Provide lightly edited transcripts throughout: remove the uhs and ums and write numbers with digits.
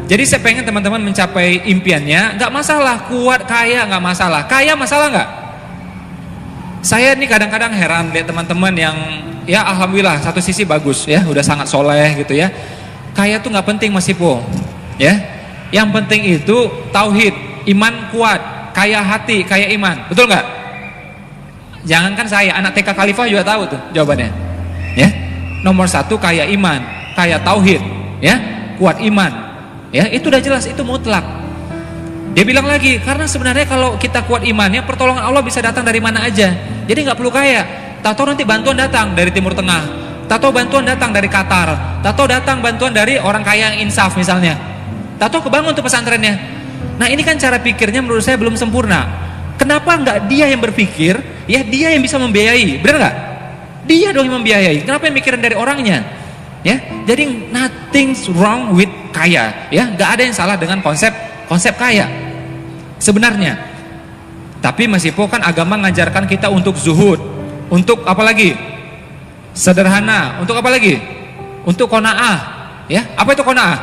Jadi saya pengen teman-teman mencapai impiannya, nggak masalah, kuat, kaya nggak masalah. Kaya masalah nggak? Saya nih kadang-kadang heran lihat teman-teman yang ya alhamdulillah satu sisi bagus ya, udah sangat soleh gitu ya. Kaya tuh nggak penting Mas Ipo, ya. Yang penting itu tauhid, iman kuat, kaya hati, kaya iman, betul nggak? Jangankan saya, anak TK Khalifah juga tahu tuh jawabannya, ya. Nomor satu kaya iman, kaya tauhid, ya, kuat iman. Ya, itu udah jelas, itu mutlak. Dia bilang lagi, karena sebenarnya kalau kita kuat imannya, pertolongan Allah bisa datang dari mana aja. Jadi nggak perlu kaya. Tahu nanti bantuan datang dari Timur Tengah. Tahu bantuan datang dari Qatar. Tahu datang bantuan dari orang kaya yang insaf misalnya. Tahu kebangun tuh pesantrennya. Nah, ini kan cara pikirnya menurut saya belum sempurna. Kenapa nggak dia yang berpikir? Ya dia yang bisa membiayai, benar nggak? Dia dong yang membiayai. Kenapa yang mikirin dari orangnya? Ya, jadi nothing's wrong with kaya, ya, nggak ada yang salah dengan konsep kaya sebenarnya. Tapi Mas Ipo kan agama ngajarkan kita untuk zuhud, untuk apa lagi? Sederhana, untuk apa lagi? Untuk qanaah, ya. Apa itu qanaah?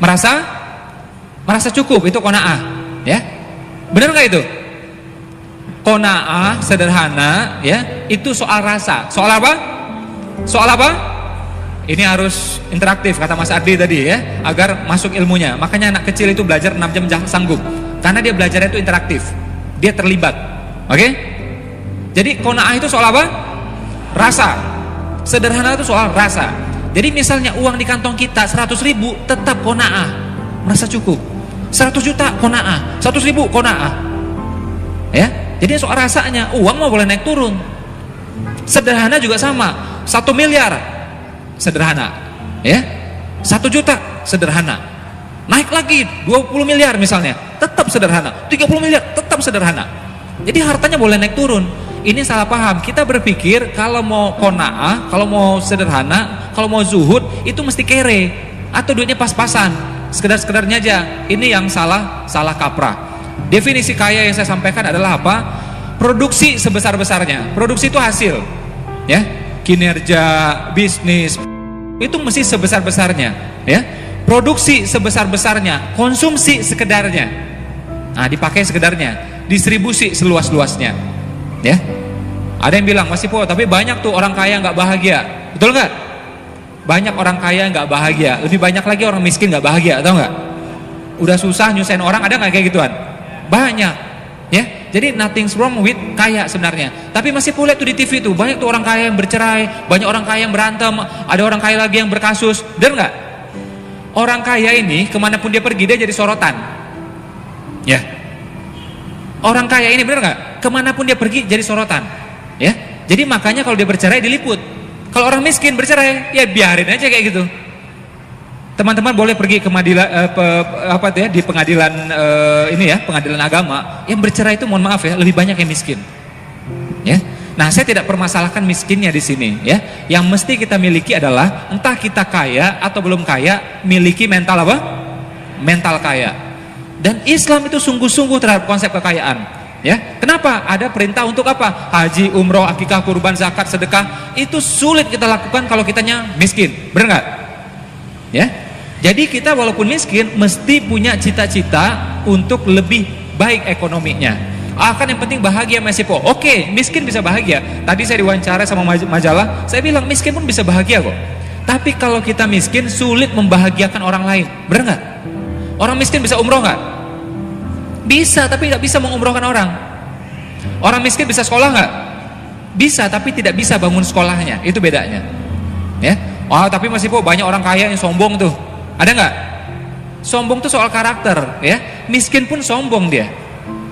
Merasa cukup, itu qanaah, ya. Benar nggak itu? Qanaah sederhana, ya, itu soal rasa. Soal apa? Soal apa? Ini harus interaktif kata Mas Ardi tadi ya, agar masuk ilmunya. Makanya anak kecil itu belajar 6 jam sanggup. Karena dia belajarnya itu interaktif. Dia terlibat. Oke? Jadi qanaah itu soal apa? Rasa. Sederhana itu soal rasa. Jadi misalnya uang di kantong kita 100.000 tetap qanaah, merasa cukup. 100 juta qanaah, 100.000 qanaah. Ya? Jadi soal rasanya, uang mau boleh naik turun. Sederhana juga sama. 1 miliar sederhana, ya. 1 juta sederhana. Naik lagi 20 miliar misalnya, tetap sederhana. 30 miliar tetap sederhana. Jadi hartanya boleh naik turun. Ini salah paham. Kita berpikir kalau mau qanaah, kalau mau sederhana, kalau mau zuhud itu mesti kere atau duitnya pas-pasan, sekedar-sekedarnya aja. Ini yang salah kaprah. Definisi kaya yang saya sampaikan adalah apa? Produksi sebesar-besarnya. Produksi itu hasil, ya. Kinerja, bisnis, itu mesti sebesar-besarnya, ya. Produksi sebesar-besarnya, konsumsi sekedarnya. Nah, dipakai sekedarnya, distribusi seluas-luasnya, ya. Ada yang bilang, Mas Ipo, tapi banyak tuh orang kaya nggak bahagia, betul nggak? Banyak orang kaya nggak bahagia, lebih banyak lagi orang miskin nggak bahagia, tahu nggak? Udah susah nyusahin orang, ada nggak kayak gituan? Banyak, ya. Jadi nothing's wrong with kaya sebenarnya. Tapi masih lihat tuh di TV tuh banyak tuh orang kaya yang bercerai, banyak orang kaya yang berantem, ada orang kaya lagi yang berkasus. Benar nggak? Orang kaya ini kemanapun dia pergi dia jadi sorotan. Ya. Orang kaya ini benar nggak? Kemanapun dia pergi jadi sorotan. Ya. Jadi makanya kalau dia bercerai diliput. Kalau orang miskin bercerai, ya biarin aja kayak gitu. Teman-teman boleh pergi ke di pengadilan ini ya, pengadilan agama. Yang bercerai itu mohon maaf ya, lebih banyak yang miskin. Ya. Nah, saya tidak permasalahkan miskinnya di sini ya. Yang mesti kita miliki adalah entah kita kaya atau belum kaya, miliki mental apa? Mental kaya. Dan Islam itu sungguh-sungguh terhadap konsep kekayaan. Ya. Kenapa? Ada perintah untuk apa? Haji, umroh, akikah, kurban, zakat, sedekah. Itu sulit kita lakukan kalau kitanya miskin. Benar nggak? Ya. Jadi kita walaupun miskin mesti punya cita-cita untuk lebih baik ekonominya. Kan yang penting bahagia Mas Ipo. Oke, miskin bisa bahagia. Tadi saya diwawancara sama majalah, saya bilang miskin pun bisa bahagia kok. Tapi kalau kita miskin sulit membahagiakan orang lain. Benar nggak? Orang miskin bisa umroh nggak? Bisa, tapi nggak bisa mengumrohkan orang. Orang miskin bisa sekolah nggak? Bisa, tapi tidak bisa bangun sekolahnya. Itu bedanya. Ya. Tapi Mas Ipo banyak orang kaya yang sombong tuh. Ada nggak? Sombong tuh soal karakter, ya. Miskin pun sombong dia.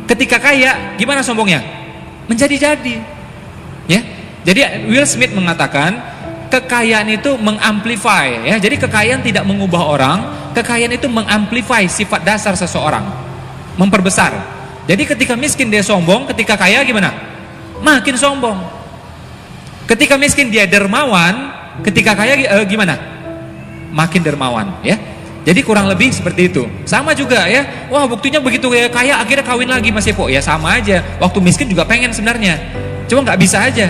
Ketika kaya, gimana sombongnya? Menjadi-jadi, ya. Jadi Will Smith mengatakan kekayaan itu mengamplify, ya. Jadi kekayaan tidak mengubah orang, kekayaan itu mengamplify sifat dasar seseorang, memperbesar. Jadi ketika miskin dia sombong, ketika kaya gimana? Makin sombong. Ketika miskin dia dermawan, ketika kaya gimana? Makin dermawan, ya. Jadi kurang lebih seperti itu. Sama juga ya. Wah, buktinya begitu kaya akhirnya kawin lagi Mas Ipo. Ya sama aja. Waktu miskin juga pengen sebenarnya. Cuma nggak bisa aja.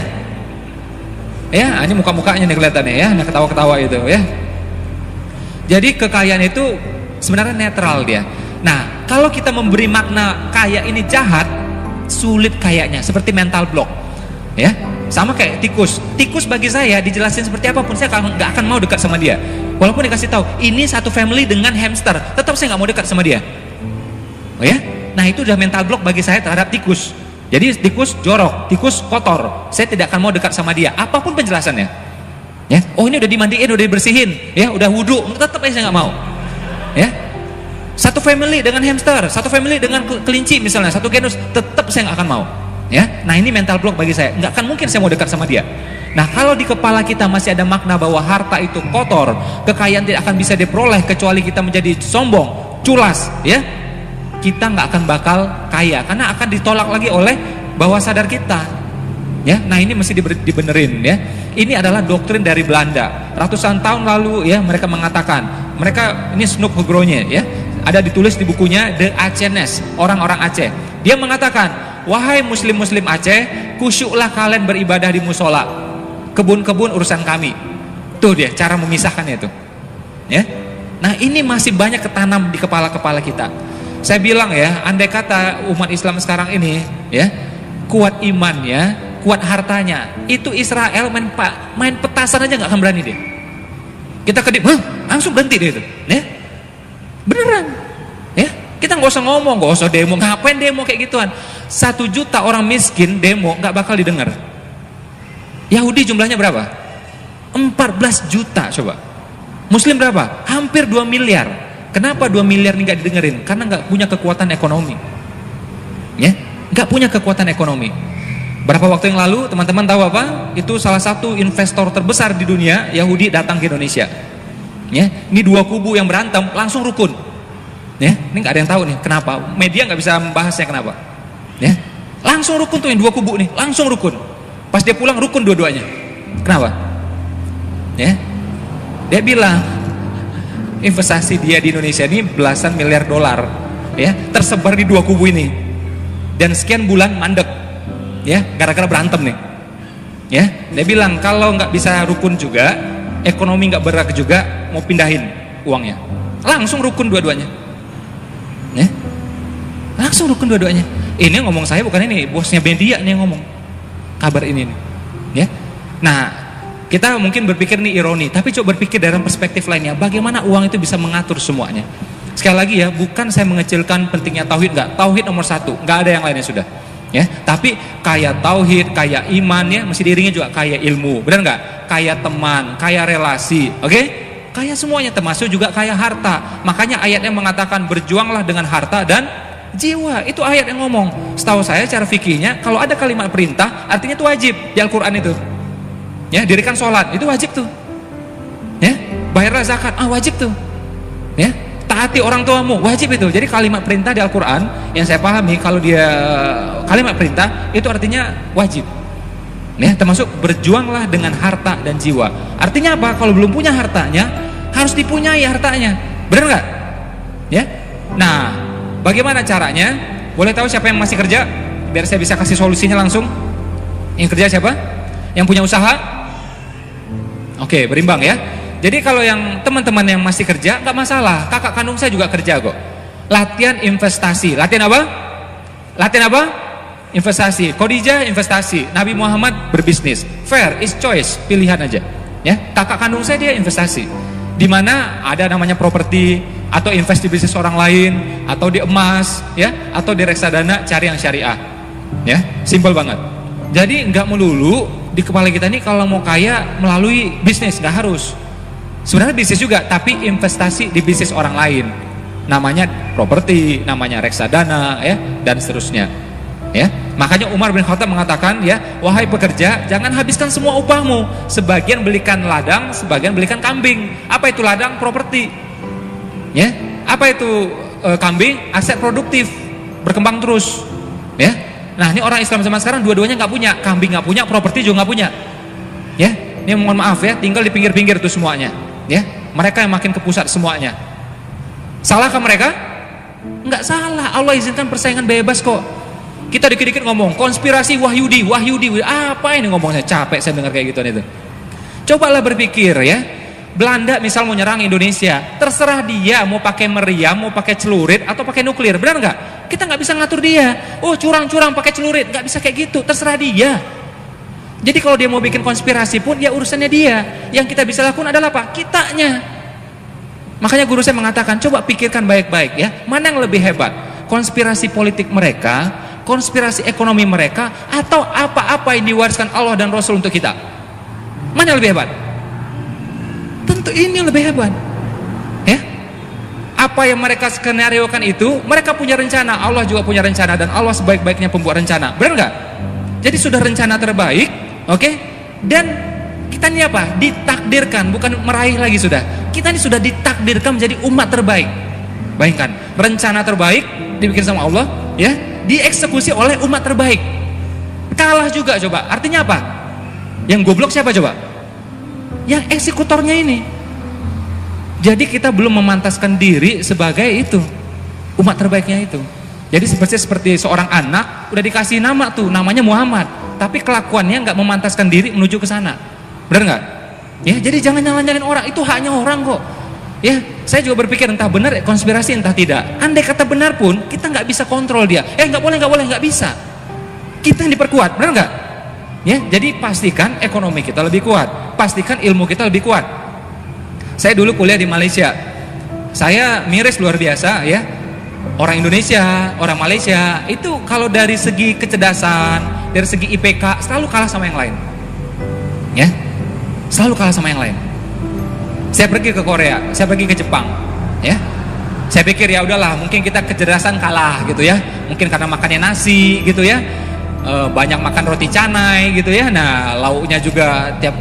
Ya, ini muka-mukanya nih kelihatannya ya, nah ketawa-ketawa itu ya. Jadi kekayaan itu sebenarnya netral dia. Nah, kalau kita memberi makna kaya ini jahat, sulit kayaknya, seperti mental block. Ya, sama kayak tikus. Tikus bagi saya dijelasin seperti apapun saya nggak akan mau dekat sama dia. Walaupun dikasih tahu ini satu family dengan hamster, tetap saya nggak mau dekat sama dia. Oh ya, nah itu udah mental block bagi saya terhadap tikus. Jadi tikus jorok, tikus kotor, saya tidak akan mau dekat sama dia, apapun penjelasannya. Ya, oh ini udah dimandiin, udah dibersihin, ya udah wudhu, tetap aja saya nggak mau. Ya, satu family dengan hamster, satu family dengan kelinci misalnya, satu genus, tetap saya nggak akan mau. Ya, nah ini mental block bagi saya, nggak akan mungkin saya mau dekat sama dia. Nah, kalau di kepala kita masih ada makna bahwa harta itu kotor, kekayaan tidak akan bisa diperoleh kecuali kita menjadi sombong, culas, ya, kita nggak akan bakal kaya karena akan ditolak lagi oleh bawah sadar kita. Ya, nah ini mesti dibenerin ya. Ini adalah doktrin dari Belanda. Ratusan tahun lalu ya mereka mengatakan, mereka ini Snoek Hugro-nya ya, ada ditulis di bukunya The Acehness, orang-orang Aceh. Dia mengatakan, wahai muslim-muslim Aceh, kusyuklah kalian beribadah di musola. Kebun-kebun urusan kami. Tuh dia cara memisahkannya itu. Ya. Nah, ini masih banyak ketanam di kepala-kepala kita. Saya bilang ya, andai kata umat Islam sekarang ini ya kuat imannya, kuat hartanya, itu Israel main petasan aja nggak akan berani deh. Kita kedip, langsung berhenti deh itu, ya beneran, ya kita nggak usah ngomong, nggak usah demo, ngapain demo kayak gituan. 1 juta orang miskin demo nggak bakal didengar. Yahudi jumlahnya berapa? 14 juta coba. Muslim berapa? Hampir 2 miliar. Kenapa 2 miliar ini gak didengerin? Karena gak punya kekuatan ekonomi. Ya, gak punya kekuatan ekonomi. Berapa waktu yang lalu teman-teman tahu apa? Itu salah satu investor terbesar di dunia Yahudi datang ke Indonesia. Ya, ini 2 kubu yang berantem langsung rukun. Ya, ini gak ada yang tahu nih kenapa. Media gak bisa membahasnya kenapa. Ya, langsung rukun tuh yang 2 kubu nih, langsung rukun. Pas dia pulang rukun dua-duanya. Kenapa? Ya, dia bilang investasi dia di Indonesia ini belasan miliar dolar, ya, tersebar di 2 kubu ini, dan sekian bulan mandek, ya, gara-gara berantem nih, ya. Dia bilang kalau nggak bisa rukun juga, ekonomi nggak bergerak juga, mau pindahin uangnya, langsung rukun dua-duanya, ya, langsung rukun dua-duanya. Ini ngomong saya bukan ini, bosnya media nih yang ngomong kabar ini nih, ya. Nah, kita mungkin berpikir ini ironi, tapi coba berpikir dalam perspektif lainnya, bagaimana uang itu bisa mengatur semuanya. Sekali lagi ya, bukan saya mengecilkan pentingnya tauhid, enggak, tauhid nomor 1, enggak ada yang lainnya sudah. Ya, tapi kaya tauhid, kaya iman ya, mesti diiringi juga kaya ilmu, benar enggak? Kaya teman, kaya relasi, oke? Kaya semuanya, termasuk juga kaya harta. Makanya ayatnya mengatakan berjuanglah dengan harta dan jiwa. Itu ayat yang ngomong. Setahu saya cara fikihnya, kalau ada kalimat perintah, artinya itu wajib di Al-Quran itu. Ya, dirikan sholat, itu wajib tuh. Ya, bayarlah zakat, wajib tuh. Ya, taati orang tuamu, wajib itu. Jadi kalimat perintah di Al-Quran yang saya pahami, kalau dia kalimat perintah itu artinya wajib. Ya, termasuk berjuanglah dengan harta dan jiwa. Artinya apa? Kalau belum punya hartanya, harus dipunyai hartanya. Benar nggak? Ya. Nah, bagaimana caranya? Boleh tahu siapa yang masih kerja? Biar saya bisa kasih solusinya langsung. Yang kerja siapa? Yang punya usaha? Oke, berimbang ya. Jadi kalau yang teman-teman yang masih kerja nggak masalah. Kakak kandung saya juga kerja kok. Latihan investasi. Latihan apa? Latihan apa? Investasi. Khadijah investasi. Nabi Muhammad berbisnis. Fair is choice. Pilihan aja. Ya, kakak kandung saya dia investasi. Di mana ada namanya properti, atau invest di bisnis orang lain, atau di emas, ya, atau di reksadana, cari yang syariah. Ya, simple banget. Jadi nggak melulu di kepala kita ini kalau mau kaya melalui bisnis, nggak harus. Sebenarnya bisnis juga, tapi investasi di bisnis orang lain. Namanya properti, namanya reksadana, ya, dan seterusnya. Ya, makanya Umar bin Khattab mengatakan, ya, wahai pekerja, jangan habiskan semua upahmu. Sebagian belikan ladang, sebagian belikan kambing. Apa itu ladang? Properti. Ya, apa itu kambing? Aset produktif, berkembang terus. Ya. Nah, ini orang Islam zaman sekarang dua-duanya nggak punya, kambing nggak punya, properti juga nggak punya. Ya, ini mohon maaf ya, tinggal di pinggir-pinggir itu semuanya. Ya, mereka yang makin ke pusat semuanya. Salahkah mereka? Nggak salah. Allah izinkan persaingan bebas kok. Kita dikit-dikit ngomong konspirasi Wahyudi, apa ini ngomongnya? Capek saya dengar kayak gituan itu. Cobalah berpikir ya, Belanda misal mau nyerang Indonesia, terserah dia mau pakai meriam, mau pakai celurit atau pakai nuklir, benar nggak? Kita nggak bisa ngatur dia. Oh curang-curang pakai celurit, nggak bisa kayak gitu, terserah dia. Jadi kalau dia mau bikin konspirasi pun ya urusannya dia. Yang kita bisa lakukan adalah apa? Kitanya. Makanya guru saya mengatakan, coba pikirkan baik-baik ya, mana yang lebih hebat? Konspirasi politik mereka, konspirasi ekonomi mereka, atau apa-apa yang diwariskan Allah dan Rasul untuk kita? Mana yang lebih hebat? Tentu ini lebih hebat. Ya. Apa yang mereka skenariokan itu, mereka punya rencana, Allah juga punya rencana, dan Allah sebaik-baiknya pembuat rencana. Benar nggak? Jadi sudah rencana terbaik, oke? Dan kita ini apa? Ditakdirkan, bukan meraih lagi sudah. Kita ini sudah ditakdirkan menjadi umat terbaik. Bayangkan, rencana terbaik dibikin sama Allah, ya, dieksekusi oleh umat terbaik. Kalah juga coba. Artinya apa? Yang goblok siapa coba? Yang eksekutornya ini. Jadi kita belum memantaskan diri sebagai itu, umat terbaiknya itu. Jadi seperti seorang anak udah dikasih nama tuh, namanya Muhammad, tapi kelakuannya nggak memantaskan diri menuju ke sana. Benar nggak? Ya, jadi jangan nyalain orang, itu haknya orang kok. Ya, saya juga berpikir entah benar konspirasi entah tidak. Andai kata benar pun kita nggak bisa kontrol dia. Nggak boleh, nggak bisa. Kita yang diperkuat, benar nggak? Ya, jadi pastikan ekonomi kita lebih kuat, pastikan ilmu kita lebih kuat. Saya dulu kuliah di Malaysia, saya miris luar biasa ya. Orang Indonesia, orang Malaysia itu kalau dari segi kecerdasan, dari segi IPK selalu kalah sama yang lain. Ya, selalu kalah sama yang lain. Saya pergi ke Korea, saya pergi ke Jepang, ya. Saya pikir ya udahlah, mungkin kita kecerdasan kalah gitu ya, mungkin karena makannya nasi gitu ya. Banyak makan roti canai gitu ya. Nah lauknya juga tiap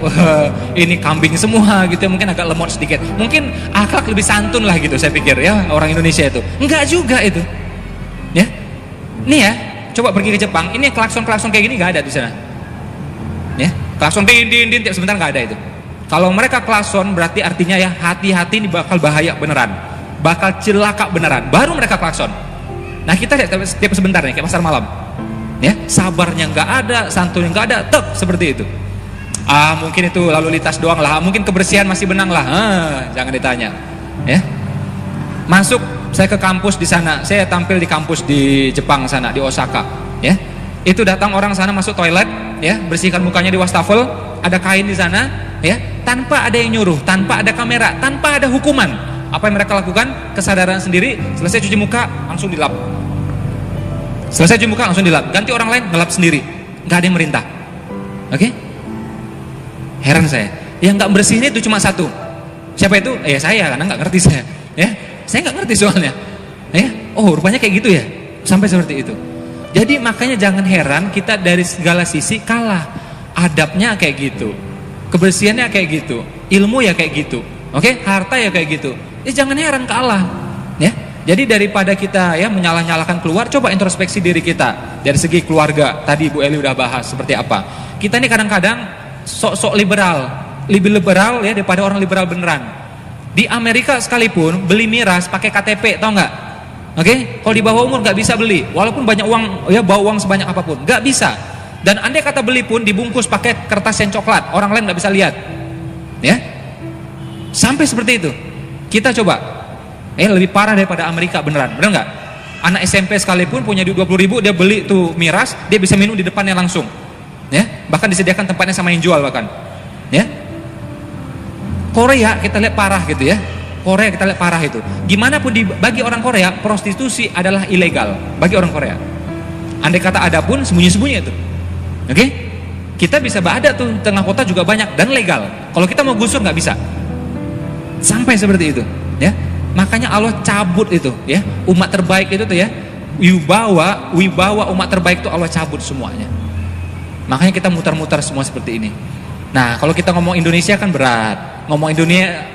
ini kambing semua gitu ya. Mungkin agak lemot sedikit, mungkin akhlak lebih santun lah gitu saya pikir ya, orang Indonesia itu. Enggak juga itu ya. Nih ya, coba pergi ke Jepang, ini klakson-klakson kayak gini nggak ada di sana ya. Klakson din tiap sebentar nggak ada itu. Kalau mereka klakson berarti artinya ya hati-hati, ini bakal bahaya beneran, bakal celaka beneran, baru mereka klakson. Nah kita lihat tiap sebentar nih kayak pasar malam ya, sabarnya nggak ada, santunnya nggak ada, tek seperti itu. Mungkin itu lalu lintas doang lah, mungkin kebersihan masih benang lah, jangan ditanya ya. Masuk saya ke kampus di sana, saya tampil di kampus di Jepang sana, di Osaka ya. Itu datang orang sana masuk toilet ya, bersihkan mukanya di wastafel, ada kain di sana ya, tanpa ada yang nyuruh, tanpa ada kamera, tanpa ada hukuman. Apa yang mereka lakukan? Kesadaran sendiri, selesai cuci muka langsung dilap. Selesai cuci muka langsung dilap, ganti orang lain ngelap sendiri, nggak ada yang merintah. Oke? Heran saya, yang nggak bersihnya itu cuma satu. Siapa itu? Ya saya, karena nggak ngerti saya. Ya, saya nggak ngerti soalnya. Ya, oh rupanya kayak gitu ya, sampai seperti itu. Jadi makanya jangan heran kita dari segala sisi kalah. Adabnya kayak gitu, kebersihannya kayak gitu, ilmu ya kayak gitu. Oke, harta ya kayak gitu. Jangan heran kalah. Ya. Jadi daripada kita ya menyalah-nyalahkan keluar, coba introspeksi diri kita dari segi keluarga. Tadi Bu Eli udah bahas seperti apa. Kita ini kadang-kadang sok-sok liberal, lebih liberal ya daripada orang liberal beneran. Di Amerika sekalipun beli miras pakai KTP, tau nggak? Oke, kalau di bawah umur nggak bisa beli, walaupun banyak uang ya, bawa uang sebanyak apapun, nggak bisa. Dan andai kata beli pun dibungkus pakai kertas yang coklat, orang lain nggak bisa lihat. Ya, sampai seperti itu. Kita coba. Lebih parah daripada Amerika beneran, bener nggak? Anak SMP sekalipun punya duit 20.000, dia beli tuh miras, dia bisa minum di depannya langsung, ya. Bahkan disediakan tempatnya sama yang jual bahkan, ya. Korea kita lihat parah gitu ya. Korea kita lihat parah itu. Gimana pun bagi orang Korea, prostitusi adalah ilegal bagi orang Korea. Andai kata ada pun sembunyi-sembunyi itu, oke? Kita bisa berada tuh tengah kota juga banyak dan legal. Kalau kita mau gusur nggak bisa. Sampai seperti itu, ya. Makanya Allah cabut itu ya, umat terbaik itu tuh ya, wibawa umat terbaik itu Allah cabut semuanya. Makanya kita mutar-mutar semua seperti ini. Nah kalau kita ngomong Indonesia kan berat, ngomong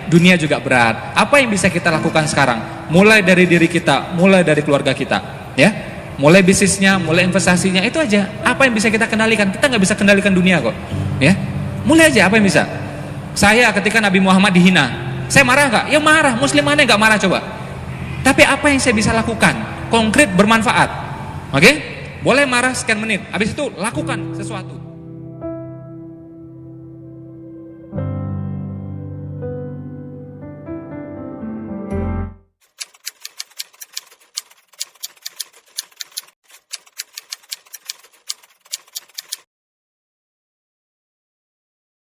dunia juga berat. Apa yang bisa kita lakukan sekarang? Mulai dari diri kita, mulai dari keluarga kita ya, mulai bisnisnya, mulai investasinya, itu aja. Apa yang bisa kita kendalikan? Kita nggak bisa kendalikan dunia kok ya. Mulai aja apa yang bisa. Saya ketika Nabi Muhammad dihina, saya marah nggak? Ya marah. Muslim mana nggak marah coba? Tapi apa yang saya bisa lakukan? Konkret, bermanfaat. Oke? Boleh marah sekian menit. Habis itu lakukan sesuatu.